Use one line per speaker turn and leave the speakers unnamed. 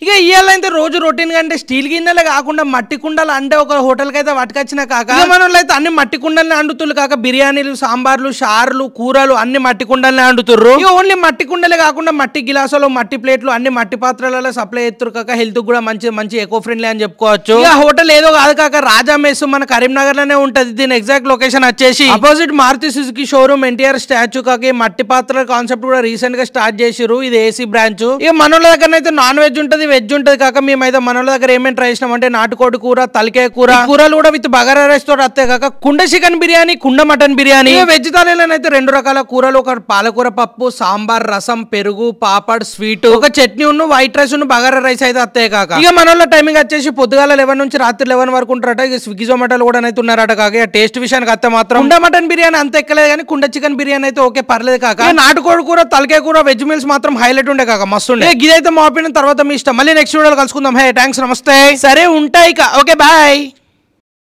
ఇక ఇయ్యాలైతే రోజు రొటీన్ గా అంటే స్టీల్ గిన్నెలు కాకుండా మట్టి కుండలు అంటే ఒక హోటల్ కి అయితే పట్టుకొచ్చిన కాక మనలో అయితే అన్ని మట్టి కుండల్ని అండుతులు కాక బిర్యానీలు సాంబార్లు షార్లు కూరలు అన్ని మట్టి కుండల్ని అండుతుర్రు. ఇక ఓన్లీ మట్టి కుండలే కాకుండా మట్టి గిలాసులు మట్టి ప్లేట్లు అన్ని మట్టి పాత్రలలో సప్లై ఎత్తురు కాక హెల్త్ కూడా మంచి ఎకో ఫ్రెండ్లీ అని చెప్పుకోవచ్చు. ఇక హోటల్ ఏదో కాదు కాక రాజా మెస్ మన కరీంనగర్ లోనే ఉంటది. దీని ఎగ్జాక్ట్ లొకేషన్ వచ్చేసి opposite Maruti Suzuki showroom NTR statue కాక మట్టి పాత్రల కాన్సెప్ట్ కూడా రీసెంట్ గా స్టార్ట్ చేసిరు. ఇది ఏసీ బ్రాంచ్. ఇక మనోళ్ళ దగ్గర అయితే నాన్ వెజ్ ఉంటది వెజ్ ఉంటది కాక మేమైతే మనోళ్ళ దగ్గర ఏమేమి ట్రై చేసినాం అంటే నాటుకోడి కూర తలకాయ కూర కూరలు కూడా విత్ బగారా రైస్ తోటి వస్తాయి కాక కుండ చికెన్ బిర్యానీ కుండ మటన్ బిర్యానీ. వెజ్ థాలీలోనైతే 2 రకాల కూరలు ఒక పాలకూర పప్పు సాంబార్ రసం పెరుగు పాపడ్ స్వీట్ ఒక చట్నీ ఉన్న వైట్ రైస్ ఉన్న బగారా రైస్ అయితే వస్తాయి కాక. ఇక మనోళ్ళ టైమింగ్ వచ్చేసి పొద్దుగాల 11 నుంచి రాత్రి 11 వరకు ఉంటారట. ఇక స్విగ్గీ జొమాటోలు కూడా అయితే ఉన్నారట కాక. టేస్ట్ విషయానికి వస్తే మాత్రం కుండ మటన్ బిర్యానీ అంత ఎక్కలేదు కానీ కుండ చికెన్ బిర్యానీ అయితే ఓకే పర్లేదు కాక. నాటుకోడి కూర తలకాయ కూర వెజ్ మీల్స్ మాత్రం హైలైట్ ఉండే కాక మస్తు ఉండే. ఇదైతే మా ఒపీనియన్ తర్వాత మీ ఇష్టం. మళ్ళీ నెక్స్ట్ వీడియోలో కలుసుకుందాం. హే థ్యాంక్స్ నమస్తే సరే ఉంటాయి ఓకే బాయ్.